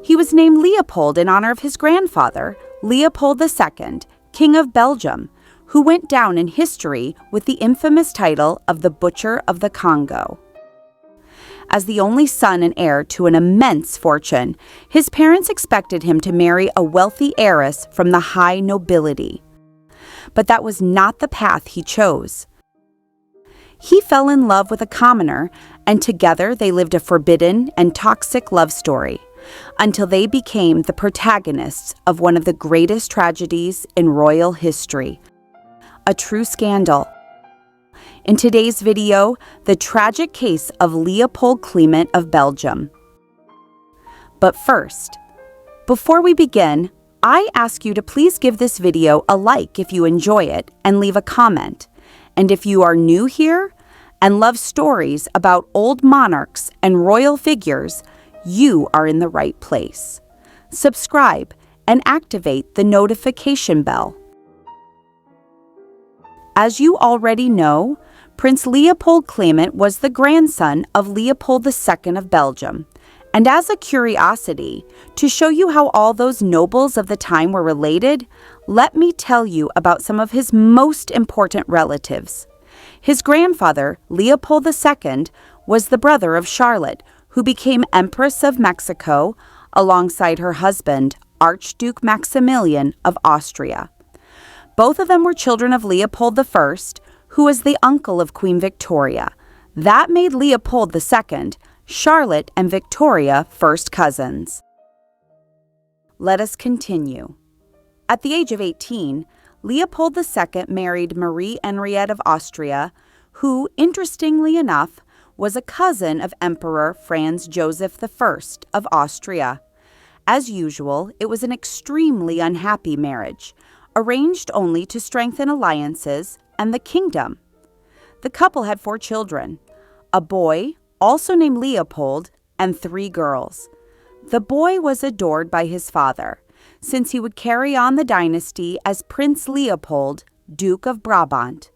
He was named Leopold in honor of his grandfather, Leopold the Second, King of Belgium, who went down in history with the infamous title of the Butcher of the Congo. As the only son and heir to an immense fortune, his parents expected him to marry a wealthy heiress from the high nobility. But that was not the path he chose. He fell in love with a commoner, and together they lived a forbidden and toxic love story, until they became the protagonists of one of the greatest tragedies in royal history. A true scandal. In today's video, the tragic case of Leopold Clement of Belgium. But first, before we begin, I ask you to please give this video a like if you enjoy it and leave a comment. And if you are new here and love stories about old monarchs and royal figures, you are in the right place. Subscribe and activate the notification bell. As you already know, Prince Leopold Clement was the grandson of Leopold the Second of Belgium. And as a curiosity, to show you how all those nobles of the time were related, let me tell you about some of his most important relatives. His grandfather, Leopold the Second, was the brother of Charlotte, who became Empress of Mexico alongside her husband, Archduke Maximilian of Austria. Both of them were children of Leopold I, who was the uncle of Queen Victoria. That made Leopold II, Charlotte and Victoria first cousins. Let us continue. At the age of 18, Leopold II married Marie Henriette of Austria, who, interestingly enough, was a cousin of Emperor Franz Joseph I of Austria. As usual, it was an extremely unhappy marriage, arranged only to strengthen alliances and the kingdom. The couple had 4 children, a boy, also named Leopold, and 3 girls. The boy was adored by his father, since he would carry on the dynasty as Prince Leopold, Duke of Brabant.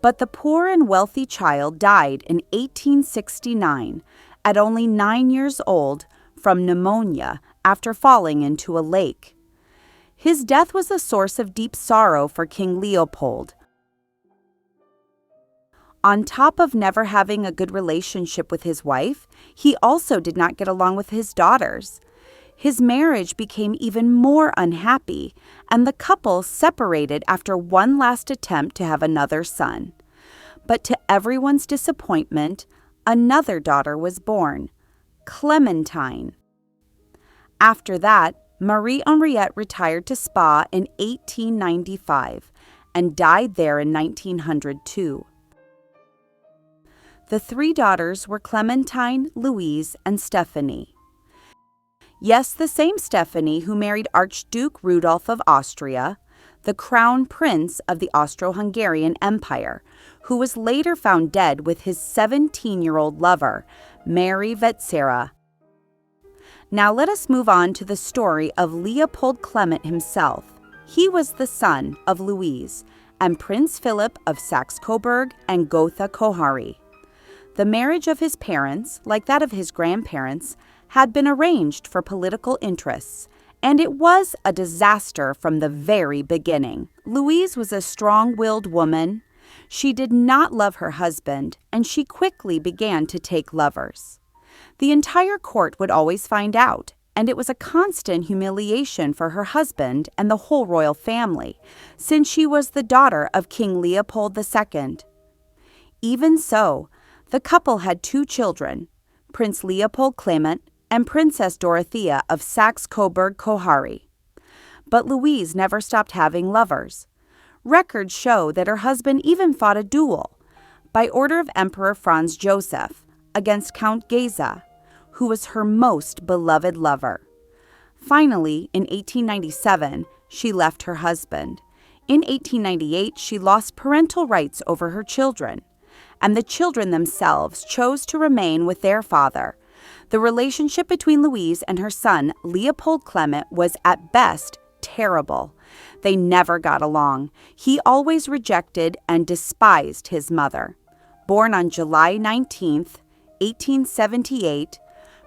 But the poor and wealthy child died in 1869, at only 9 years old, from pneumonia after falling into a lake. His death was a source of deep sorrow for King Leopold. On top of never having a good relationship with his wife, he also did not get along with his daughters. His marriage became even more unhappy, and the couple separated after one last attempt to have another son. But to everyone's disappointment, another daughter was born, Clementine. After that, Marie Henriette retired to Spa in 1895 and died there in 1902. The 3 daughters were Clementine, Louise, and Stephanie. Yes, the same Stephanie who married Archduke Rudolph of Austria, the crown prince of the Austro-Hungarian Empire, who was later found dead with his 17-year-old lover, Mary Vetsera. Now let us move on to the story of Leopold Clement himself. He was the son of Louise and Prince Philip of Saxe-Coburg and Gotha-Kohari. The marriage of his parents, like that of his grandparents, had been arranged for political interests, and it was a disaster from the very beginning. Louise was a strong-willed woman. She did not love her husband, and she quickly began to take lovers. The entire court would always find out, and it was a constant humiliation for her husband and the whole royal family, since she was the daughter of King Leopold II. Even so, the couple had 2 children, Prince Leopold Clement and Princess Dorothea of Saxe-Coburg-Kohari. But Louise never stopped having lovers. Records show that her husband even fought a duel, by order of Emperor Franz Joseph, against Count Geza, who was her most beloved lover. Finally, in 1897, she left her husband. In 1898, she lost parental rights over her children, and the children themselves chose to remain with their father. The relationship between Louise and her son, Leopold Clement, was at best terrible. They never got along. He always rejected and despised his mother. born on July 19, 1878,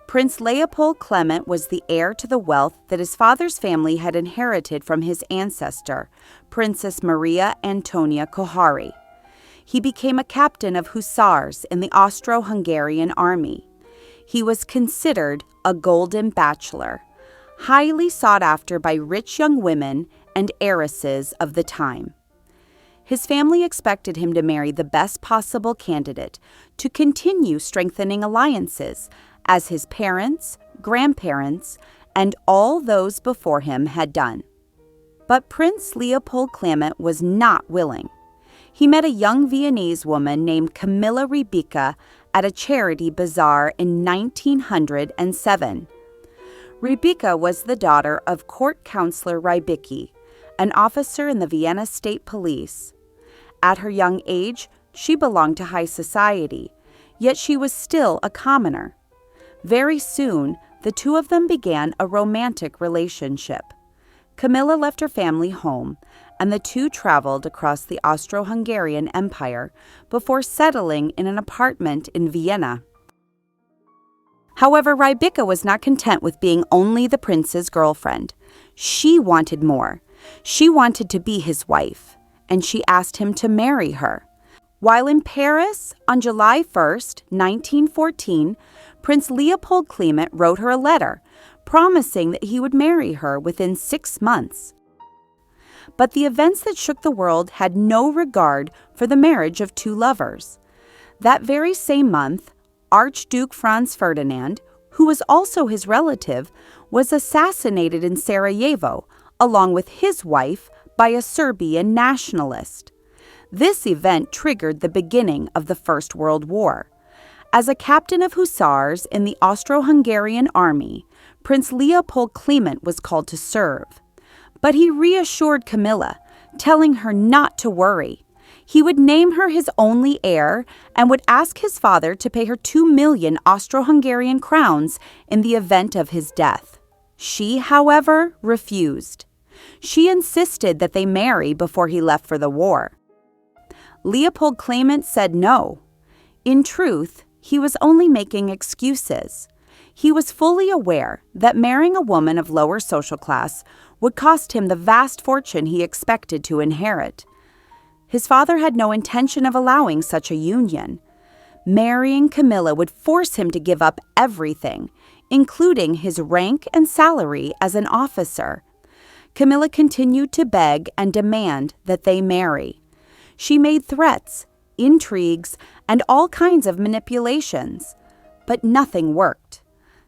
Prince Leopold Clement was the heir to the wealth that his father's family had inherited from his ancestor, Princess Maria Antonia Kohari. He became a captain of hussars in the Austro-Hungarian army. He was considered a golden bachelor, highly sought after by rich young women and heiresses of the time. His family expected him to marry the best possible candidate to continue strengthening alliances, as his parents, grandparents, and all those before him had done. But Prince Leopold Clement was not willing. He met a young Viennese woman named Camilla at a charity bazaar in 1907. Rebecca was the daughter of Court Councillor Rybicki, an officer in the Vienna State Police. At her young age, she belonged to high society, yet she was still a commoner. Very soon, the two of them began a romantic relationship. Camilla left her family home, and the two traveled across the Austro-Hungarian Empire before settling in an apartment in Vienna. However, Rybicka was not content with being only the prince's girlfriend. She wanted more. She wanted to be his wife, and she asked him to marry her. While in Paris on July 1st, 1914, Prince Leopold Clement wrote her a letter promising that he would marry her within 6 months. But the events that shook the world had no regard for the marriage of two lovers. That very same month, Archduke Franz Ferdinand, who was also his relative, was assassinated in Sarajevo, along with his wife, by a Serbian nationalist. This event triggered the beginning of the First World War. As a captain of hussars in the Austro-Hungarian army, Prince Leopold Clement was called to serve. But he reassured Camilla, telling her not to worry. He would name her his only heir and would ask his father to pay her 2 million Austro-Hungarian crowns in the event of his death. She, however, refused. She insisted that they marry before he left for the war. Leopold Clement said no. In truth, he was only making excuses. He was fully aware that marrying a woman of lower social class would cost him the vast fortune he expected to inherit. His father had no intention of allowing such a union. Marrying Camilla would force him to give up everything, including his rank and salary as an officer. Camilla continued to beg and demand that they marry. She made threats, intrigues, and all kinds of manipulations, but nothing worked.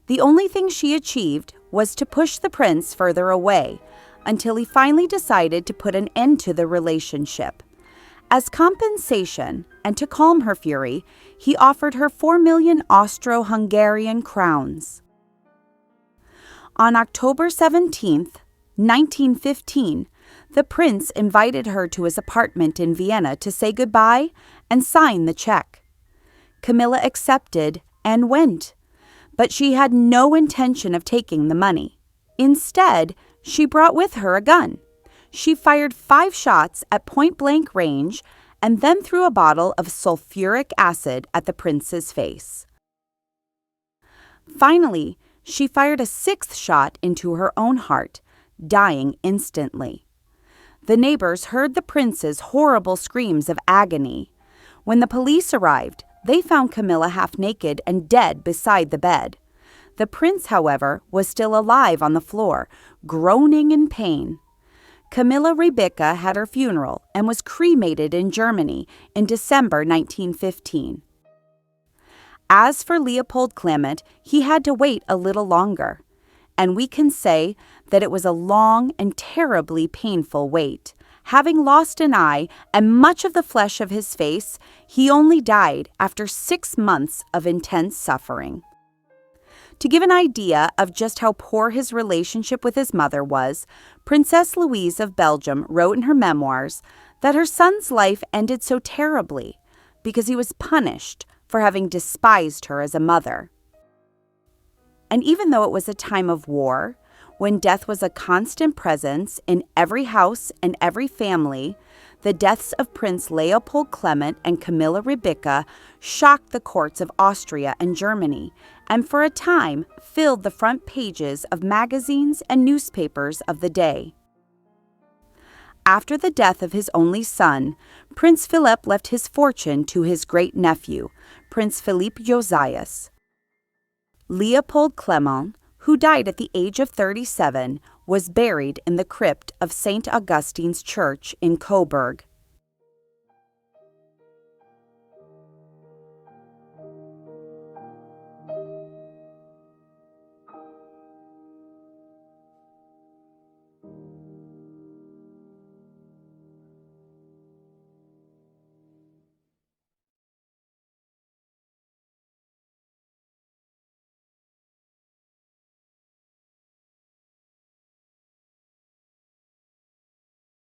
The only thing she achieved was to push the prince further away, until he finally decided to put an end to the relationship. As compensation, and to calm her fury, he offered her 4 million Austro-Hungarian crowns. On October 17, 1915, the prince invited her to his apartment in Vienna to say goodbye and sign the check. Camilla accepted and went, but she had no intention of taking the money. Instead, she brought with her a gun. She fired 5 shots at point-blank range and then threw a bottle of sulfuric acid at the prince's face. Finally, she fired a 6th shot into her own heart, dying instantly. The neighbors heard the prince's horrible screams of agony. When the police arrived, they found Camilla half naked and dead beside the bed. The prince, however, was still alive on the floor, groaning in pain. Camilla Rebecca had her funeral and was cremated in Germany in December 1915. As for Leopold Clement, he had to wait a little longer, and we can say that it was a long and terribly painful wait. Having lost an eye and much of the flesh of his face, he only died after 6 months of intense suffering. To give an idea of just how poor his relationship with his mother was, Princess Louise of Belgium wrote in her memoirs that her son's life ended so terribly because he was punished for having despised her as a mother. And even though it was a time of war, when death was a constant presence in every house and every family, The deaths of Prince Leopold Clement and Camilla shocked the courts of Austria and Germany, and for a time filled the front pages of magazines and newspapers of the day. After the death of his only son, Prince Philip left his fortune to his great-nephew, Prince Philippe Josias. Leopold Clement, who died at the age of 37, was buried in the crypt of St. Augustine's Church in Coburg.